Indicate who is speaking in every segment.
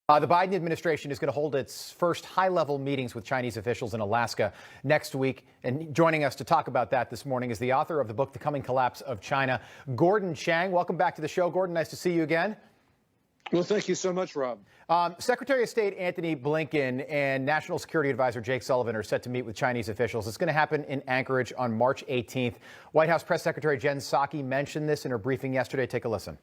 Speaker 1: The Biden administration is going to hold its first high-level meetings with Chinese officials in Alaska next week. And joining us to talk about that this morning is the author of the book, The Coming Collapse of China, Gordon Chang. Welcome back to the show, Gordon. Nice to see you again.
Speaker 2: Well, thank you so much, Rob.
Speaker 1: Secretary of State Antony Blinken and National Security Advisor Jake Sullivan are set to meet with Chinese officials. It's going to happen in Anchorage on March 18th. White House Press Secretary Jen Psaki mentioned this in her briefing yesterday. Take a listen.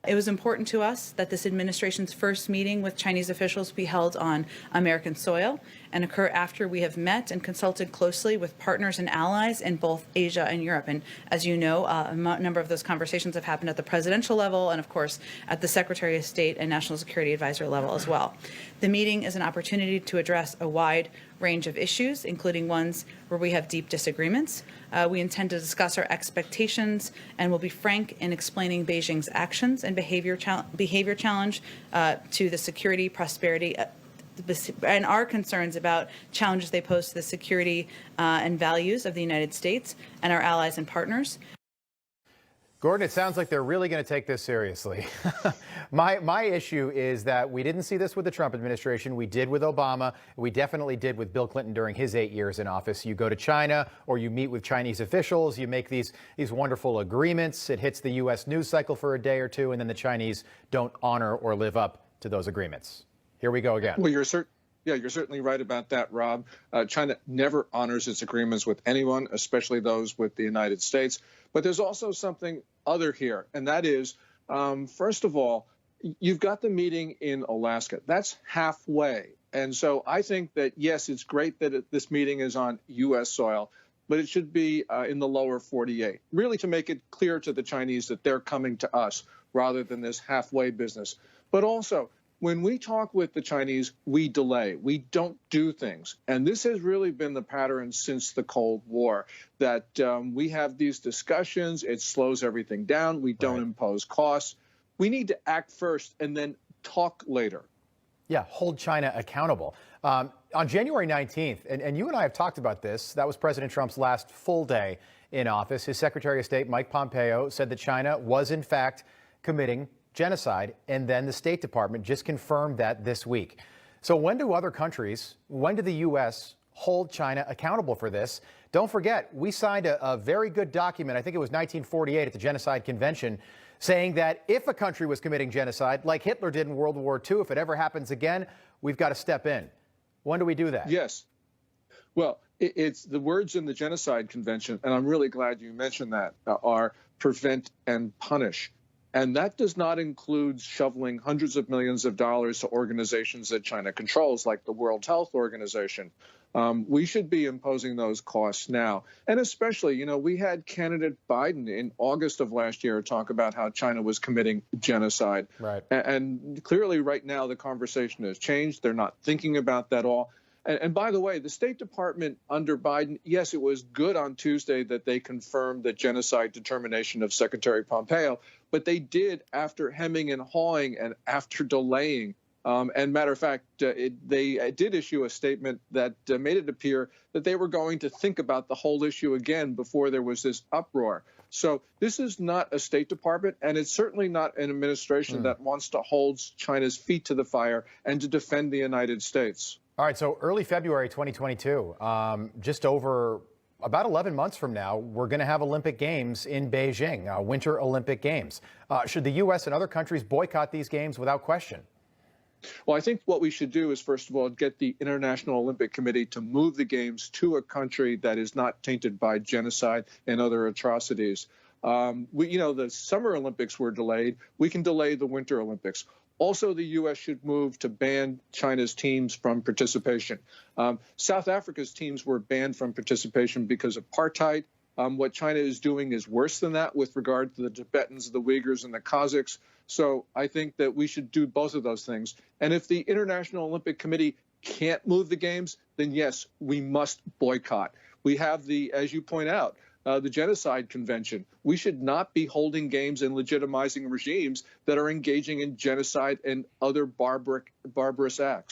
Speaker 3: It was important to us that this administration's first meeting with Chinese officials be held on American soil and occur after we have met and consulted closely with partners and allies in both Asia and Europe. And as you know, a number of those conversations have happened at the presidential level and, of course, at the Secretary of State and National Security Advisor level as well. The meeting is an opportunity to address a wide range of issues, including ones where we have deep disagreements. We intend to discuss our expectations and will be frank in explaining Beijing's actions and behavior challenge to the security, prosperity, and our concerns about challenges they pose to the security and values of the United States and our allies and partners.
Speaker 1: Gordon, it sounds like they're really going to take this seriously. My issue is that we didn't see this with the Trump administration. We did with Obama. We definitely did with Bill Clinton during his 8 years in office. You go to China or you meet with Chinese officials. You make these wonderful agreements. It hits the U.S. news cycle for a day or two, and then the Chinese don't honor or live up to those agreements. Here we go again.
Speaker 2: Well, you're certainly right about that, Rob. China never honors its agreements with anyone, especially those with the United States. But there's also something other here, and that is, first of all, you've got the meeting in Alaska. That's halfway. And so I think that, yes, it's great that this meeting is on U.S. soil, but it should be in the lower 48, really to make it clear to the Chinese that they're coming to us rather than this halfway business. But also, when we talk with the Chinese, we delay. We don't do things. And this has really been the pattern since the Cold War, that we have these discussions. It slows everything down. We don't impose costs. We need to act first and then talk later.
Speaker 1: Yeah, hold China accountable. On January 19th, and you and I have talked about this, that was President Trump's last full day in office. His Secretary of State, Mike Pompeo, said that China was, in fact, committing genocide, and then the State Department just confirmed that this week. So when do other countries, when did the U.S. hold China accountable for this? Don't forget, we signed a very good document, I think it was 1948 at the Genocide Convention, saying that if a country was committing genocide, like Hitler did in World War II, if it ever happens again, we've got to step in. When do we do that?
Speaker 2: Yes. Well, it's the words in the Genocide Convention, and I'm really glad you mentioned that, are prevent and punish. And that does not include shoveling hundreds of millions of dollars to organizations that China controls, like the World Health Organization. We should be imposing those costs now. And especially, we had candidate Biden in August of last year talk about how China was committing genocide.
Speaker 1: Right.
Speaker 2: And clearly right now the conversation has changed. They're not thinking about that all. And by the way, the State Department under Biden, yes, it was good on Tuesday that they confirmed the genocide determination of Secretary Pompeo, but they did after hemming and hawing and after delaying. And matter of fact, they did issue a statement that made it appear that they were going to think about the whole issue again before there was this uproar. So this is not a State Department, and it's certainly not an administration that wants to hold China's feet to the fire and to defend the United States.
Speaker 1: All right, so early February 2022, just over about 11 months from now, we're going to have Olympic Games in Beijing, Winter Olympic Games. Should the U.S. and other countries boycott these games without question?
Speaker 2: Well, I think what we should do is, first of all, get the International Olympic Committee to move the games to a country that is not tainted by genocide and other atrocities. The Summer Olympics were delayed. We can delay the Winter Olympics. Also, the U.S. should move to ban China's teams from participation. South Africa's teams were banned from participation because of apartheid. What China is doing is worse than that with regard to the Tibetans, the Uyghurs, and the Kazakhs. So I think that we should do both of those things. And if the International Olympic Committee can't move the games, then yes, we must boycott. We have as you point out, the Genocide Convention. We should not be holding games and legitimizing regimes that are engaging in genocide and other barbarous acts.